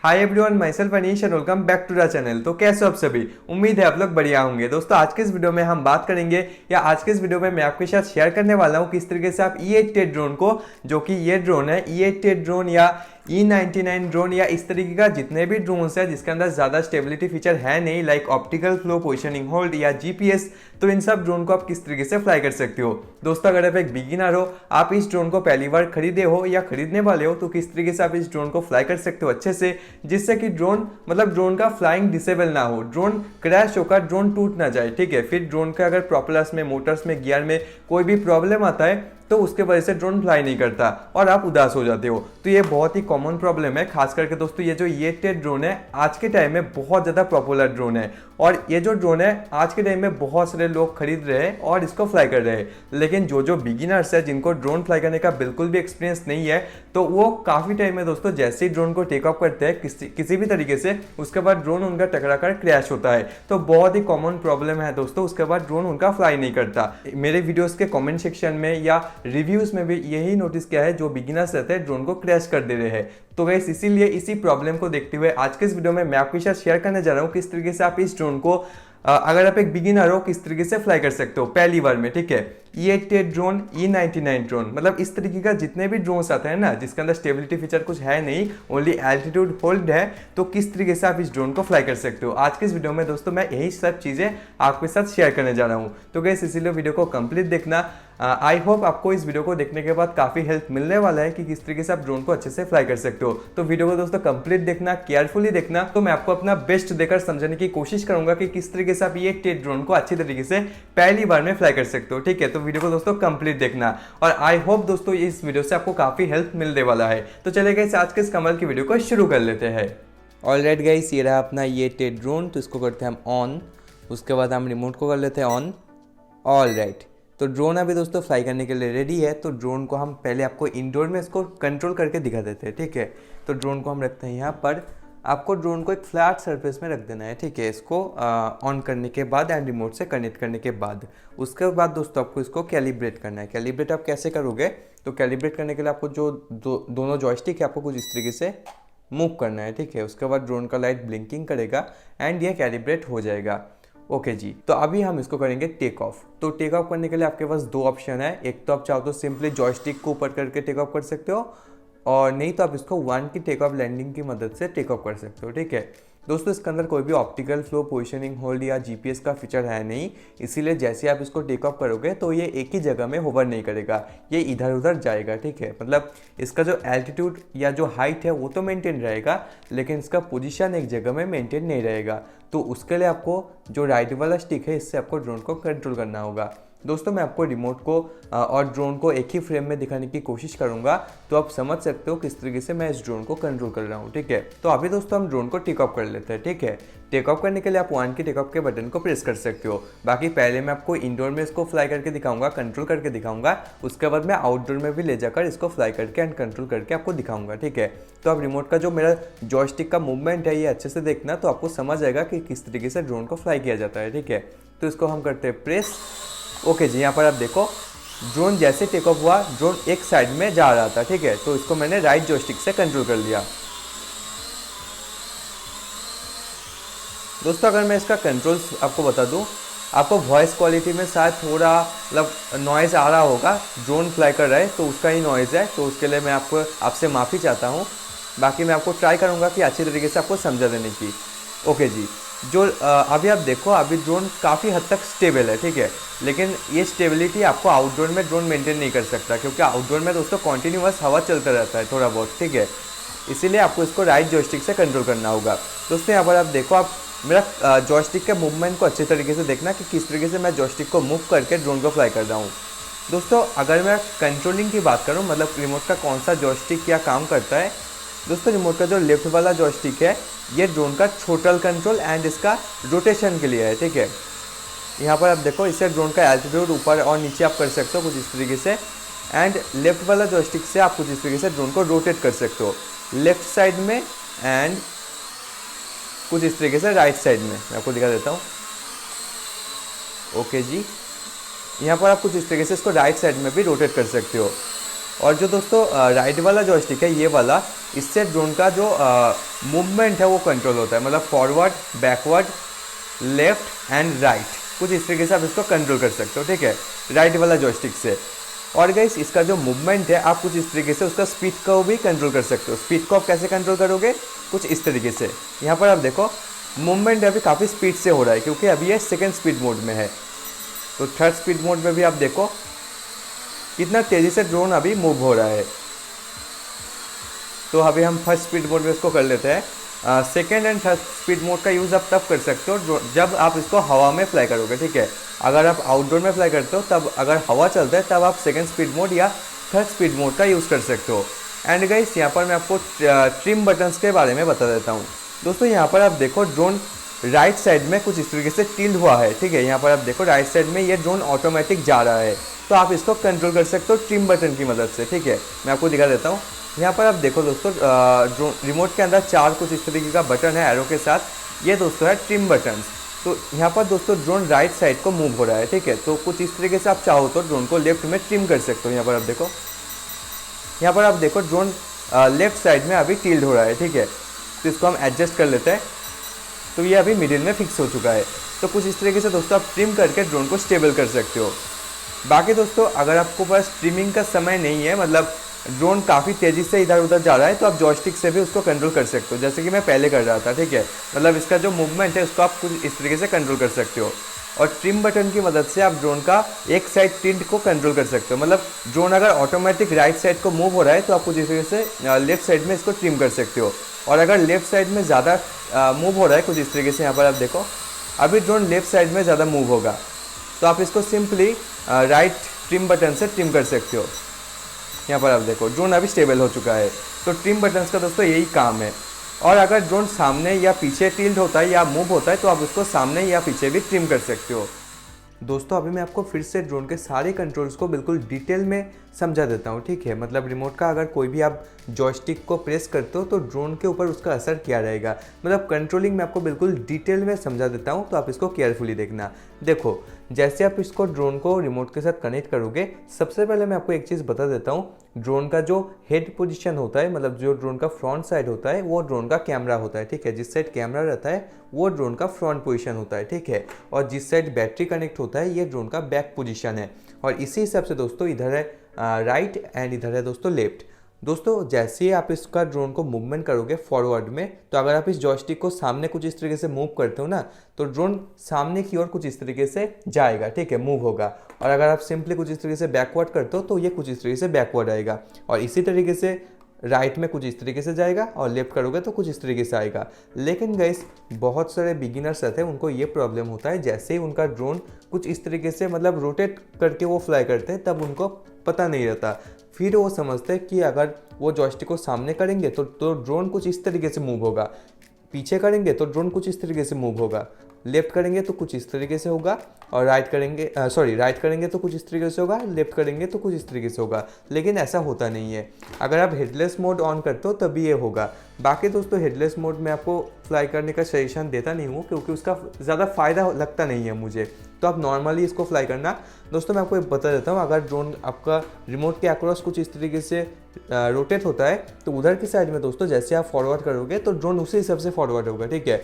Hi everyone, myself Anish and welcome back to the channel. तो कैसे हो आप सभी? उम्मीद है आप लोग बढ़िया होंगे। दोस्तों आज के इस वीडियो में हम बात करेंगे या आज के इस वीडियो में मैं आपके साथ शेयर करने वाला हूं किस तरीके से आप E88 ड्रोन को, जो कि ये ड्रोन है E88 ड्रोन या E99 ड्रोन या इस तरीके का जितने भी ड्रोन्स है जिसके अंदर ज़्यादा स्टेबिलिटी फीचर है नहीं, like optical flow, positioning hold या जीपीएस, तो इन सब ड्रोन को आप किस तरीके से फ्लाई कर सकते हो। दोस्तों अगर आप एक बिगिनर हो, आप इस ड्रोन को पहली बार खरीदे हो या खरीदने वाले हो, तो किस तरीके से आप इस ड्रोन को फ्लाई कर सकते हो अच्छे से, जिससे कि ड्रोन ड्रोन का फ्लाइंग डिसेबल ना हो, ड्रोन क्रैश होकर ड्रोन टूट ना जाए। ठीक है, फिर ड्रोन के अगर प्रोपेलर्स में, मोटर्स में, गियर में कोई भी प्रॉब्लम आता है तो उसके वजह से ड्रोन फ्लाई नहीं करता और आप उदास हो जाते हो। तो ये बहुत ही कॉमन प्रॉब्लम है। खास करके दोस्तों ये जो E88 ड्रोन है आज के टाइम में बहुत ज़्यादा पॉपुलर ड्रोन है और ये जो ड्रोन है आज के टाइम में बहुत सारे लोग खरीद रहे हैं और इसको फ्लाई कर रहे हैं। लेकिन जो बिगिनर्स है, जिनको ड्रोन फ्लाई करने का बिल्कुल भी एक्सपीरियंस नहीं है, तो वो काफ़ी टाइम में दोस्तों जैसे ही ड्रोन को टेक ऑफ करते हैं किसी भी तरीके से, उसके बाद ड्रोन उनका टकरा कर क्रैश होता है। तो बहुत ही कॉमन प्रॉब्लम है दोस्तों, उसके बाद ड्रोन उनका फ्लाई नहीं करता। मेरे वीडियोस के कमेंट सेक्शन में या रिव्यूज में भी यही नोटिस किया है, जो बिगिनर्स रहते हैं ड्रोन को क्रैश कर दे रहे हैं। तो गाइस इसीलिए इसी प्रॉब्लम को देखते हुए आज के इस वीडियो में मैं आपके साथ शेयर करने जा रहा हूँ किस तरीके से आप इस ड्रोन को अगर आप एक बिगिनर हो किस तरीके से फ्लाई कर सकते हो पहली बार में। ठीक है, E88 ड्रोन, E99 ड्रोन, मतलब इस तरीके का जितने भी ड्रोन्स आते हैं ना जिसके अंदर स्टेबिलिटी फीचर कुछ है नहीं, ओनली एल्टीट्यूड होल्ड है, तो किस तरीके से आप इस ड्रोन को फ्लाई कर सकते हो। आज के इस वीडियो में दोस्तों मैं यही सब चीज़ें आपके साथ शेयर करने जा रहा हूँ। तो गाइस इसीलिए वीडियो को कंप्लीट देखना। आई होप आपको इस वीडियो को देखने के बाद काफ़ी हेल्प मिलने वाला है कि किस तरीके से आप ड्रोन को अच्छे से फ्लाई कर सकते हो। तो वीडियो को दोस्तों कंप्लीट देखना, केयरफुली देखना, तो मैं आपको अपना बेस्ट देकर समझाने की कोशिश करूंगा कि किस तरीके से आप E88 ड्रोन को अच्छी तरीके से पहली बार में फ्लाई कर सकते हो। ठीक है, तो वीडियो को दोस्तों कंप्लीट देखना और आई होप दोस्तों इस वीडियो से आपको काफ़ी हेल्प मिलने वाला है। तो चलिए गाइस आज के इस कमाल की वीडियो को शुरू कर लेते हैं। ऑलराइट गाइस, ये रहा अपना E88 ड्रोन, तो इसको करते हैं हम ऑन, उसके बाद हम रिमोट को कर लेते हैं ऑन। ऑलराइट, तो ड्रोन अभी दोस्तों फ्लाई करने के लिए रेडी है। तो ड्रोन को हम पहले आपको इंडोर में इसको कंट्रोल करके दिखा देते हैं। ठीक है, तो ड्रोन को हम रखते हैं यहाँ पर। आपको ड्रोन को एक फ्लैट सरफेस में रख देना है। ठीक है, इसको ऑन करने के बाद एंड रिमोट से कनेक्ट करने के बाद उसके बाद दोस्तों आपको इसको कैलिब्रेट करना है। कैलिब्रेट आप कैसे करोगे? तो कैलिब्रेट करने के लिए आपको जो दोनों जॉयस्टिक है आपको कुछ इस तरीके से मूव करना है। ठीक है, उसके बाद ड्रोन का लाइट ब्लिंकिंग करेगा एंड ये कैलिब्रेट हो जाएगा। ओके जी, तो अभी हम इसको करेंगे टेक ऑफ। तो टेक ऑफ करने के लिए आपके पास दो ऑप्शन है। एक तो आप चाहो तो सिंपली जॉयस्टिक को ऊपर करके टेक ऑफ कर सकते हो, और नहीं तो आप इसको वन की टेक ऑफ लैंडिंग की मदद से टेक ऑफ कर सकते हो। ठीक है दोस्तों, इसके अंदर कोई भी ऑप्टिकल फ्लो, पोजिशनिंग होल्ड या जीपीएस का फीचर है नहीं, इसीलिए जैसे आप इसको टेक ऑफ करोगे तो ये एक ही जगह में होवर नहीं करेगा, ये इधर उधर जाएगा। ठीक है, मतलब इसका जो एल्टीट्यूड या जो हाइट है वो तो मेंटेन रहेगा, लेकिन इसका पोजीशन एक जगह में मेंटेन नहीं रहेगा। तो उसके लिए आपको जो राइट वाला स्टिक है इससे आपको ड्रोन को कंट्रोल करना होगा। दोस्तों मैं आपको रिमोट को और ड्रोन को एक ही फ्रेम में दिखाने की कोशिश करूंगा, तो आप समझ सकते हो किस तरीके से मैं इस ड्रोन को कंट्रोल कर रहा हूं। ठीक है, तो अभी दोस्तों हम ड्रोन को टेक ऑफ कर लेते हैं। ठीक है, टेक ऑफ करने के लिए आप वन की टेक ऑफ के बटन को प्रेस कर सकते हो। बाकी पहले मैं आपको इंडोर में इसको फ्लाई करके दिखाऊंगा, कंट्रोल करके दिखाऊंगा, उसके बाद मैं आउटडोर में भी ले जाकर इसको फ्लाई करके एंड कंट्रोल करके आपको दिखाऊंगा। ठीक है, तो आप रिमोट का जो मेरा जॉयस्टिक का मूवमेंट है ये अच्छे से देखना, तो आपको समझ आएगा कि किस तरीके से ड्रोन को फ्लाई किया जाता है। ठीक है, तो इसको हम करते हैं प्रेस। ओके जी, यहाँ पर आप देखो ड्रोन जैसे टेक ऑफ हुआ, ड्रोन एक साइड में जा रहा था। ठीक है, तो इसको मैंने राइट जॉयस्टिक से कंट्रोल कर लिया। दोस्तों अगर मैं इसका कंट्रोल्स आपको बता दूं, आपको वॉइस क्वालिटी में शायद थोड़ा नॉइज़ आ रहा होगा, ड्रोन फ्लाई कर रहा है तो उसका ही नॉइज़ है, तो उसके लिए मैं आपसे माफ़ी चाहता हूँ। बाकी मैं आपको ट्राई करूँगा कि अच्छी तरीके से आपको समझा देने की। ओके जी, जो अभी आप देखो अभी ड्रोन काफ़ी हद तक स्टेबल है। ठीक है, लेकिन ये स्टेबिलिटी आपको आउटडोर में ड्रोन मेंटेन नहीं कर सकता, क्योंकि आउटडोर में दोस्तों कॉन्टीन्यूअस हवा चलता रहता है थोड़ा बहुत। ठीक है, इसीलिए आपको इसको राइट जॉयस्टिक से कंट्रोल करना होगा। दोस्तों यहाँ पर आप देखो, आप मेरा जॉयस्टिक के मूवमेंट को अच्छे तरीके से देखना कि किस तरीके से मैं जॉयस्टिक को मूव करके ड्रोन को फ्लाई कर रहा हूँ। दोस्तों अगर मैं कंट्रोलिंग की बात करूँ, मतलब रिमोट का कौन सा जॉयस्टिक क्या काम करता है, दोस्तों रिमोट का जो लेफ्ट वाला जॉयस्टिक है ये ड्रोन का टोटल कंट्रोल एंड इसका रोटेशन के लिए है। ठीक है, यहाँ पर आप देखो इससे ड्रोन का एल्टीट्यूड ऊपर और नीचे आप कर सकते हो कुछ इस तरीके से, एंड लेफ्ट वाला जॉयस्टिक से आप कुछ इस तरीके से ड्रोन को रोटेट कर सकते हो लेफ्ट साइड में एंड कुछ इस तरीके से राइट साइड में। मैं आपको दिखा देता हूँ। ओके जी, यहाँ पर आप कुछ इस तरीके से इसको राइट साइड में भी रोटेट कर सकते हो। और जो दोस्तों राइट वाला जॉयस्टिक है ये वाला, इससे ड्रोन का जो मूवमेंट है वो कंट्रोल होता है, मतलब forward, backward, left and right, कुछ इस तरीके से आप इसको कंट्रोल कर सकते हो, ठीक है, राइट वाला जॉयस्टिक से। और गाइस इसका जो मूवमेंट है आप कुछ इस तरीके से उसका स्पीड को भी कंट्रोल कर सकते हो। स्पीड को आप कैसे कंट्रोल करोगे, कुछ इस तरीके से। यहाँ पर आप देखो मूवमेंट अभी काफ़ी स्पीड से हो रहा है क्योंकि अभी ये सेकेंड स्पीड मोड में है। तो थर्ड स्पीड मोड में भी आप देखो कितना तेज़ी से ड्रोन अभी मूव हो रहा है। तो अभी हम फर्स्ट स्पीड मोड में इसको कर लेते हैं। Second and third speed mode का यूज़ आप तब कर सकते हो जब आप इसको हवा में फ्लाई करोगे, ठीक है। अगर आप आउटडोर में फ्लाई करते हो तब अगर हवा चलता है तब आप सेकेंड स्पीड मोड या थर्ड स्पीड मोड का यूज़ कर सकते हो। एंड गाइस यहाँ पर मैं आपको ट्रिम बटन्स के बारे में बता देता हूँ। दोस्तों यहाँ पर आप देखो ड्रोन राइट साइड में कुछ इस तरीके से टिल्ड हुआ है, ठीक है। यहाँ पर आप देखो राइट साइड में ये ड्रोन ऑटोमेटिक जा रहा है, तो आप इसको कंट्रोल कर सकते हो ट्रिम बटन की मदद से, ठीक है। मैं आपको दिखा देता हूँ। यहाँ पर आप देखो दोस्तों ड्रोन रिमोट के अंदर 4 कुछ इस तरीके का बटन है एरो के साथ, ये दोस्तों है ट्रिम बटन। तो यहाँ पर दोस्तों ड्रोन राइट साइड को मूव हो रहा है, ठीक है। तो कुछ इस तरीके से आप चाहो तो ड्रोन को लेफ्ट में ट्रिम कर सकते हो। यहाँ पर आप देखो, यहाँ पर आप देखो ड्रोन लेफ्ट साइड में अभी टिल्ड हो रहा है, ठीक है। तो इसको हम एडजस्ट कर लेते हैं, तो ये अभी मिडिल में फिक्स हो चुका है। तो कुछ इस तरीके से दोस्तों आप ट्रिम करके ड्रोन को स्टेबल कर सकते हो। बाकी दोस्तों अगर आपको पास ट्रिमिंग का समय नहीं है, मतलब ड्रोन काफ़ी तेज़ी से इधर उधर जा रहा है, तो आप जॉयस्टिक से भी उसको कंट्रोल कर सकते हो, जैसे कि मैं पहले कर रहा था, ठीक है। मतलब इसका जो मूवमेंट है उसको आप कुछ इस तरीके से कंट्रोल कर सकते हो। और ट्रिम बटन की मदद से आप ड्रोन का एक साइड टिल्ट को कंट्रोल कर सकते हो। मतलब ड्रोन अगर ऑटोमेटिक राइट साइड को मूव हो रहा है तो आप कुछ इस तरीके से लेफ्ट साइड में इसको ट्रिम कर सकते हो। और अगर लेफ्ट साइड में ज़्यादा मूव हो रहा है कुछ इस तरीके से, यहाँ पर आप देखो अभी ड्रोन लेफ्ट साइड में ज़्यादा मूव होगा, तो आप इसको सिंपली राइट ट्रिम बटन से ट्रिम कर सकते हो। यहाँ पर आप देखो ड्रोन अभी स्टेबल हो चुका है। तो ट्रिम बटन्स का दोस्तों यही काम है। और अगर ड्रोन सामने या पीछे टिल्ट होता है या मूव होता है तो आप उसको सामने या पीछे भी ट्रिम कर सकते हो। दोस्तों अभी मैं आपको फिर से ड्रोन के सारे कंट्रोल्स को बिल्कुल डिटेल में समझा देता हूँ, ठीक है। मतलब रिमोट का अगर कोई भी आप जॉयस्टिक को प्रेस करते हो तो ड्रोन के ऊपर उसका असर क्या रहेगा, मतलब कंट्रोलिंग मैं आपको बिल्कुल डिटेल में समझा देता हूँ, तो आप इसको केयरफुली देखना। देखो जैसे आप इसको ड्रोन को रिमोट के साथ कनेक्ट करोगे, सबसे पहले मैं आपको एक चीज़ बता देता हूँ। ड्रोन का जो हेड पोजीशन होता है, मतलब जो ड्रोन का फ्रंट साइड होता है, वो ड्रोन का कैमरा होता है, ठीक है। जिस साइड कैमरा रहता है वो ड्रोन का फ्रंट पोजीशन होता है, ठीक है। और जिस साइड बैटरी कनेक्ट होता है ये ड्रोन का बैक पोजीशन है। और इसी हिसाब से दोस्तों इधर है राइट एंड इधर है दोस्तों लेफ्ट। दोस्तों जैसे ही आप इसका ड्रोन को मूवमेंट करोगे फॉरवर्ड में, तो अगर आप इस जॉयस्टिक को सामने कुछ इस तरीके से मूव करते हो ना, तो ड्रोन सामने की ओर कुछ इस तरीके से जाएगा, ठीक है, मूव होगा। और अगर आप सिंपली कुछ इस तरीके से बैकवर्ड करते हो तो ये कुछ इस तरीके से बैकवर्ड आएगा। और इसी तरीके से राइट में कुछ इस तरीके से जाएगा और लेफ्ट करोगे तो कुछ इस तरीके से आएगा। लेकिन गाइस बहुत सारे बिगिनर्स रहते हैं, उनको ये प्रॉब्लम होता है, जैसे ही उनका ड्रोन कुछ इस तरीके से मतलब रोटेट करके वो फ्लाई करते हैं तब उनको पता नहीं रहता। फिर वो समझते हैं कि अगर वो जॉयस्टिक को सामने करेंगे तो ड्रोन कुछ इस तरीके से मूव होगा, पीछे करेंगे तो ड्रोन कुछ इस तरीके से मूव होगा, लेफ्ट करेंगे तो कुछ इस तरीके से होगा, और राइट करेंगे तो कुछ इस तरीके से होगा, लेफ्ट करेंगे तो कुछ इस तरीके से होगा। लेकिन ऐसा होता नहीं है। अगर आप हेडलेस मोड ऑन करते हो तभी ये होगा। बाकी दोस्तों हेडलेस मोड में आपको फ्लाई करने का सजेशन देता नहीं हूँ, क्योंकि उसका ज़्यादा फ़ायदा लगता नहीं है मुझे। तो आप नॉर्मली इसको फ्लाई करना। दोस्तों मैं आपको बता देता हूँ, अगर ड्रोन आपका रिमोट के अक्रॉस कुछ इस तरीके से रोटेट होता है तो उधर की साइड में दोस्तों जैसे आप फॉरवर्ड करोगे तो ड्रोन उसी हिसाब से फॉरवर्ड होगा, ठीक है।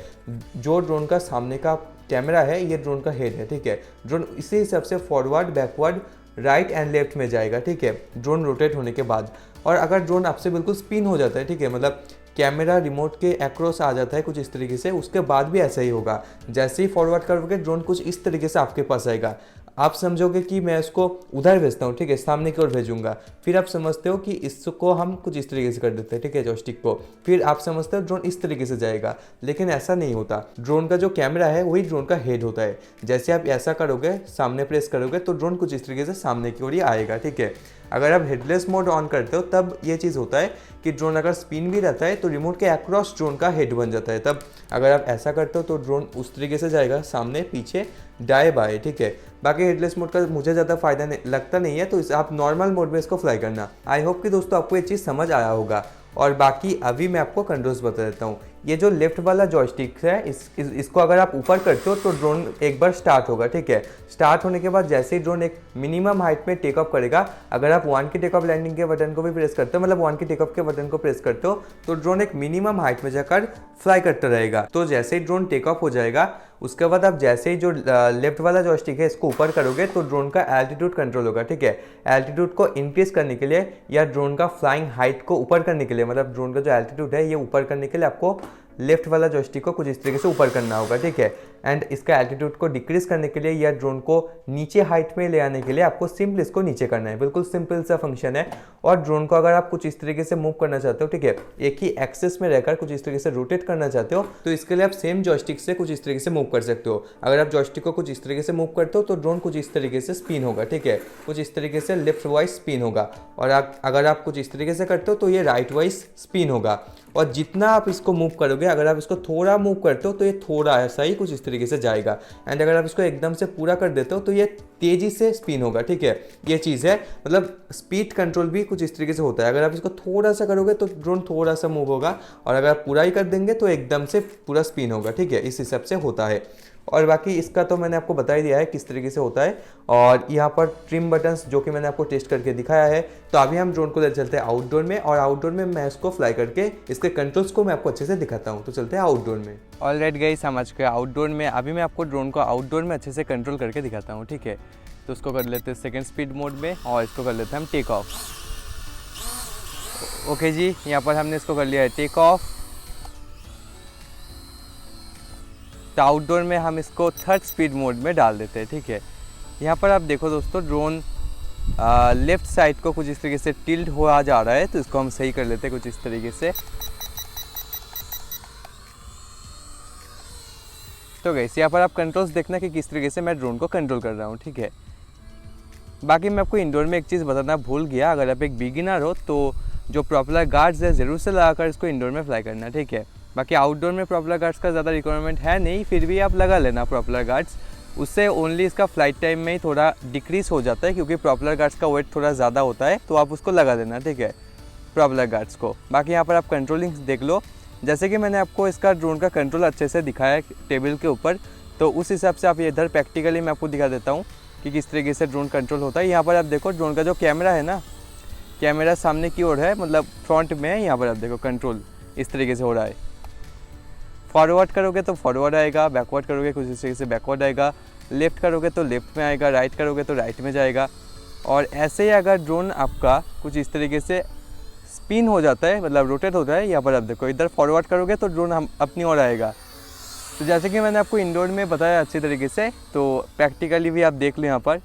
जो ड्रोन का सामने का कैमरा है ये ड्रोन का हेड है, ठीक है। ड्रोन इसी हिसाब से forward, backward, right and left में जाएगा, ठीक है, ड्रोन रोटेट होने के बाद। और अगर ड्रोन आपसे बिल्कुल स्पिन हो जाता है, ठीक है, मतलब कैमरा रिमोट के अक्रॉस आ जाता है कुछ इस तरीके से, उसके बाद भी ऐसा ही होगा। जैसे ही फॉरवर्ड करोगे ड्रोन कुछ इस तरीके से आपके पास आएगा। आप समझोगे कि मैं इसको उधर भेजता हूँ, ठीक है, सामने की ओर भेजूंगा। फिर आप समझते हो कि इसको हम कुछ इस तरीके से कर देते हैं, ठीक है, जॉयस्टिक को। फिर आप समझते हो ड्रोन इस तरीके से जाएगा, लेकिन ऐसा नहीं होता। ड्रोन का जो कैमरा है वही ड्रोन का हेड होता है। जैसे आप ऐसा करोगे, सामने प्रेस करोगे तो ड्रोन कुछ इस तरीके से सामने की ओर ही आएगा, ठीक है। अगर आप हेडलेस मोड ऑन करते हो तब ये चीज़ होता है कि ड्रोन अगर स्पिन भी रहता है तो रिमोट के अक्रॉस ड्रोन का हेड बन जाता है। तब अगर आप ऐसा करते हो तो ड्रोन उस तरीके से जाएगा, सामने, पीछे, दाएं बाएं, ठीक है। बाकी हेडलेस मोड का मुझे ज़्यादा फायदा लगता नहीं है, तो आप नॉर्मल मोड में इसको फ्लाई करना। आई होप कि दोस्तों आपको ये चीज़ समझ आया होगा। और बाकी अभी मैं आपको कंट्रोल्स बता देता हूँ। ये जो लेफ्ट वाला जॉयस्टिक है इसको अगर आप ऊपर करते हो तो ड्रोन एक बार स्टार्ट होगा, ठीक है। स्टार्ट होने के बाद जैसे ही ड्रोन एक मिनिमम हाइट में टेक ऑफ करेगा, अगर आप 1 की टेक ऑफ लैंडिंग के बटन को भी प्रेस करते हो, मतलब 1 की टेक ऑफ के बटन को प्रेस करते हो, तो ड्रोन एक मिनिमम हाइट में जाकर फ्लाई करता रहेगा। तो जैसे ही ड्रोन टेक ऑफ हो जाएगा, उसके बाद आप जैसे ही जो लेफ्ट वाला जॉयस्टिक है इसको ऊपर करोगे तो ड्रोन का एल्टीट्यूड कंट्रोल होगा, ठीक है। एल्टीट्यूड को इंक्रीज करने के लिए या ड्रोन का फ्लाइंग हाइट को ऊपर करने के लिए, मतलब ड्रोन का जो एल्टीट्यूड है ये ऊपर करने के लिए आपको लेफ्ट वाला जॉयस्टिक को कुछ इस तरीके से ऊपर करना होगा, ठीक है। एंड इसका एल्टीट्यूड को डिक्रीज करने के लिए या ड्रोन को नीचे हाइट में ले आने के लिए आपको सिंपल इसको नीचे करना है। बिल्कुल सिंपल सा फंक्शन है। और ड्रोन को अगर आप कुछ इस तरीके से मूव करना चाहते हो, ठीक है, एक ही एक्सिस में रहकर कुछ इस तरीके से रोटेट करना चाहते हो, तो इसके लिए आप सेम जॉयस्टिक से कुछ इस तरीके से मूव कर सकते हो। अगर आप जॉयस्टिक को कुछ इस तरीके से मूव करते हो तो ड्रोन कुछ इस तरीके से स्पिन होगा, ठीक है, कुछ इस तरीके से लेफ्ट वाइज स्पिन होगा। और अगर आप कुछ इस तरीके से करते हो तो ये राइट वाइज स्पिन होगा। और जितना आप इसको मूव करोगे, अगर आप इसको थोड़ा मूव करते हो तो ये थोड़ा ऐसा ही कुछ इस तरीके से जाएगा। एंड अगर आप इसको एकदम से पूरा कर देते हो तो ये तेजी से स्पिन होगा, ठीक है। ये चीज़ है, मतलब स्पीड कंट्रोल भी कुछ इस तरीके से होता है। अगर आप इसको थोड़ा सा करोगे तो ड्रोन थोड़ा सा मूव होगा, और अगर आप पूरा ही कर देंगे तो एकदम से पूरा स्पिन होगा, ठीक है। इस हिसाब से होता है। और बाकी इसका तो मैंने आपको बता ही दिया है किस तरीके से होता है। और यहाँ पर ट्रिम बटन्स जो कि मैंने आपको टेस्ट करके दिखाया है। तो अभी हम ड्रोन को ले चलते हैं आउटडोर में, और आउटडोर में मैं इसको फ्लाई करके इसके कंट्रोल्स को मैं आपको अच्छे से दिखाता हूँ। तो चलते हैं आउटडोर में। ऑलराइट गाइस, हम आ चुके हैं आउटडोर में। अभी मैं आपको ड्रोन को आउटडोर में अच्छे से कंट्रोल करके दिखाता हूँ, ठीक है। तो उसको कर लेते हैं सेकेंड स्पीड मोड में, और इसको कर लेते हैं हम टेक ऑफ। ओके जी, यहाँ पर हमने इसको कर लिया है टेक ऑफ। तो आउटडोर में हम इसको थर्ड स्पीड मोड में डाल देते हैं, ठीक है। यहाँ पर आप देखो दोस्तों, ड्रोन लेफ्ट साइड को कुछ इस तरीके से टिल्ट हुआ जा रहा है, तो इसको हम सही कर लेते हैं कुछ इस तरीके से। तो गाइस, यहाँ पर आप कंट्रोल्स देखना कि किस तरीके से मैं ड्रोन को कंट्रोल कर रहा हूँ, ठीक है। बाकी मैं आपको इंडोर में एक चीज़ बताना भूल गया, अगर आप एक बिगिनर हो तो जो प्रॉपलर गार्ड्स है ज़रूर से लगाकर इसको इंडोर में फ्लाई करना, ठीक है। बाकी आउटडोर में प्रॉपलर गार्ड्स का ज़्यादा रिक्वायरमेंट है नहीं, फिर भी आप लगा लेना प्रॉपलर गार्ड्स। उससे ओनली इसका फ्लाइट टाइम में ही थोड़ा डिक्रीज हो जाता है, क्योंकि प्रॉपलर गार्ड्स का वेट थोड़ा ज़्यादा होता है, तो आप उसको लगा देना, ठीक है, प्रॉपलर गार्ड्स को। बाकी यहाँ पर आप कंट्रोलिंग देख लो, जैसे कि मैंने आपको इसका ड्रोन का कंट्रोल अच्छे से दिखाया है टेबल के ऊपर, तो उस हिसाब से आप इधर प्रैक्टिकली मैं आपको दिखा देता हूँ कि किस तरीके से ड्रोन कंट्रोल होता है। यहाँ पर आप देखो ड्रोन का जो कैमरा है ना, कैमरा सामने की ओर है, मतलब फ्रंट में है। यहाँ पर आप देखो कंट्रोल इस तरीके से हो रहा है। फॉरवर्ड करोगे तो फॉरवर्ड आएगा, बैकवर्ड करोगे कुछ इस तरीके से बैकवर्ड आएगा, लेफ़्ट करोगे तो लेफ़्ट में आएगा, राइट करोगे तो राइट में जाएगा। और ऐसे ही अगर ड्रोन आपका कुछ इस तरीके से स्पिन हो जाता है, मतलब रोटेट होता है, यहाँ पर आप देखो इधर फॉरवर्ड करोगे तो ड्रोन हम अपनी ओर आएगा। तो जैसे कि मैंने आपको इंडोर में बताया अच्छी तरीके से, तो प्रैक्टिकली भी आप देख लो यहाँ पर।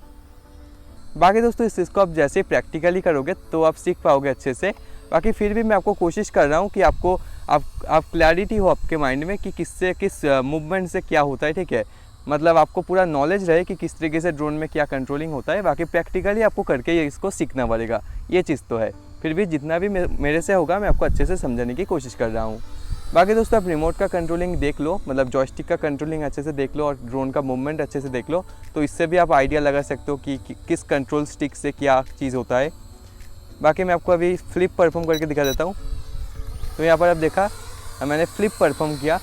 बाकी दोस्तों, इस चीज़ को आप जैसे प्रैक्टिकली करोगे तो आप सीख पाओगे अच्छे से। बाकी फिर भी मैं आपको कोशिश कर रहा हूँ कि आपको आप क्लैरिटी हो आपके माइंड में कि किस मूवमेंट से क्या होता है, ठीक है। मतलब आपको पूरा नॉलेज रहे कि किस तरीके से ड्रोन में क्या कंट्रोलिंग होता है। बाकी प्रैक्टिकली आपको करके ये इसको सीखना पड़ेगा, ये चीज़ तो है। फिर भी जितना भी मेरे से होगा मैं आपको अच्छे से समझाने की कोशिश कर रहा हूँ। बाकी दोस्तों, आप रिमोट का कंट्रोलिंग देख लो, मतलब जॉयस्टिक का कंट्रोलिंग अच्छे से देख लो, और ड्रोन का मूवमेंट अच्छे से देख लो, तो इससे भी आप आइडिया लगा सकते हो कि किस कंट्रोल स्टिक से क्या चीज़ होता है। बाकी मैं आपको अभी फ्लिप परफॉर्म करके दिखा देता हूँ। तो यहाँ पर आप देखा, मैंने फ्लिप परफॉर्म किया।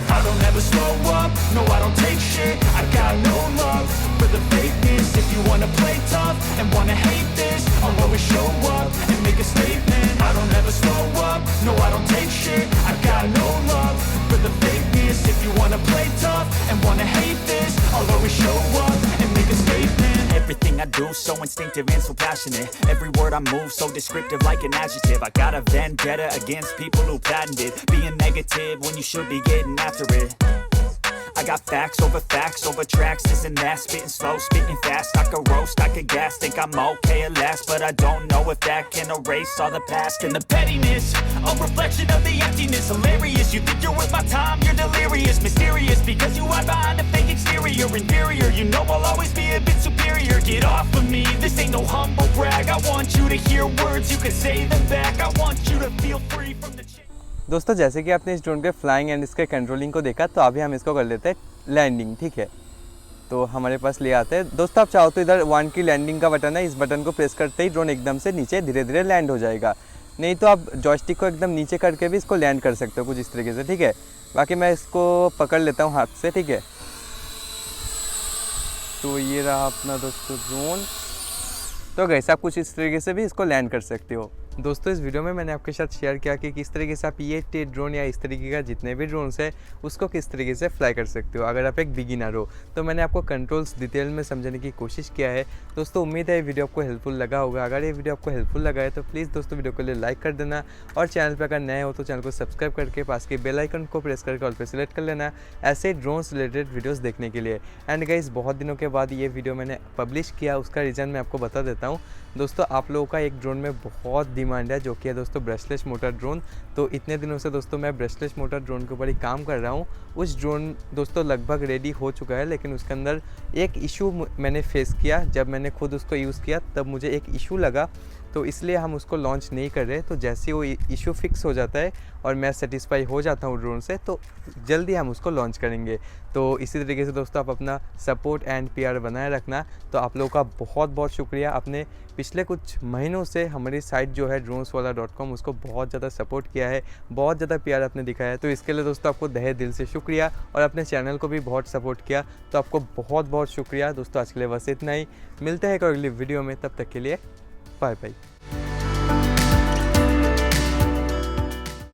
I don't ever slow up, no I don't take shit. I got no love for the fakeness. If you wanna play tough and wanna hate this, I'll always show up and make a statement. I don't ever slow up, no I don't take shit. I got no love for the fakeness. If you wanna play tough and wanna hate this, I'll always show up and make a statement. Everything I do so instinctive and so passionate. Every word I move so descriptive like an adjective. I got a vendetta against people who patented being negative when you should be getting after it. I got facts over tracks, this and that. Spitting slow, spitting fast. I could roast, I could gas. Think I'm okay at last, but I don't know if that can erase all the past. And the pettiness, a reflection of the emptiness. Hilarious, you think you're worth my time, you're delirious. Mysterious, because you hide behind a fake exterior. Inferior, you know I'll always be a bit superior. Get off of me, this ain't no humble brag. I want you to hear words, you can say them back. I want you to feel free from the दोस्तों, जैसे कि आपने इस drone के flying and इसके controlling को देखा, तो अभी हम इसको कर लेते हैं लैंडिंग, ठीक है। तो हमारे पास ले आते हैं दोस्तों। आप चाहो तो इधर 1 की लैंडिंग का बटन है, इस बटन को प्रेस करते ही ड्रोन एकदम से नीचे धीरे धीरे लैंड हो जाएगा। नहीं तो आप जॉयस्टिक को एकदम नीचे करके भी इसको लैंड कर सकते हो कुछ इस तरीके से, ठीक है। बाकी मैं इसको पकड़ लेता हूँ हाथ से, ठीक है। तो ये रहा अपना दोस्तों ड्रोन। तो गाइस आप कुछ इस तरीके से भी इसको लैंड कर सकते हो। दोस्तों इस वीडियो में मैंने आपके साथ शेयर किया कि किस तरीके से आप E8 ड्रोन या इस तरीके का जितने भी ड्रोन्स है उसको किस तरीके से फ्लाई कर सकते हो अगर आप एक बिगिनर हो। तो मैंने आपको कंट्रोल्स डिटेल में समझाने की कोशिश किया है। दोस्तों उम्मीद है ये वीडियो आपको हेल्पफुल लगा होगा। अगर ये वीडियो आपको हेल्पफुल लगा है तो प्लीज़ दोस्तों वीडियो को लिए लाइक कर देना, और चैनल पर अगर नए हो तो चैनल को सब्सक्राइब करके पास के बेल आइकन को प्रेस करके ऑल पे सिलेक्ट कर लेना ऐसे ड्रोन्स रिलेटेड वीडियोज़ देखने के लिए। एंड गाइस बहुत दिनों के बाद ये वीडियो मैंने पब्लिश किया, उसका रीज़न मैं आपको बता देता हूँ। दोस्तों आप लोगों का एक ड्रोन में बहुत डिमांड है जो कि है दोस्तों ब्रशलेस मोटर ड्रोन। तो इतने दिनों से दोस्तों मैं ब्रशलेस मोटर ड्रोन के ऊपर ही काम कर रहा हूँ। उस ड्रोन दोस्तों लगभग रेडी हो चुका है, लेकिन उसके अंदर एक इशू मैंने फेस किया। जब मैंने खुद उसको यूज़ किया तब मुझे एक इशू लगा, तो इसलिए हम उसको लॉन्च नहीं कर रहे। तो जैसे वो इशू फिक्स हो जाता है और मैं सेटिस्फाई हो जाता हूँ ड्रोन से, तो जल्दी हम उसको लॉन्च करेंगे। तो इसी तरीके से दोस्तों आप अपना सपोर्ट एंड प्यार बनाए रखना। तो आप लोगों का बहुत बहुत शुक्रिया। आपने पिछले कुछ महीनों से हमारी साइट जो है droneswala.com उसको बहुत ज़्यादा सपोर्ट किया है, बहुत ज़्यादा प्यार आपने दिखाया है। तो इसके लिए दोस्तों आपको तहे दिल से शुक्रिया, और अपने चैनल को भी बहुत सपोर्ट किया, तो आपको बहुत बहुत शुक्रिया। दोस्तों आज के लिए बस इतना ही, मिलते हैं एक अगली वीडियो में, तब तक के लिए बाय बाय।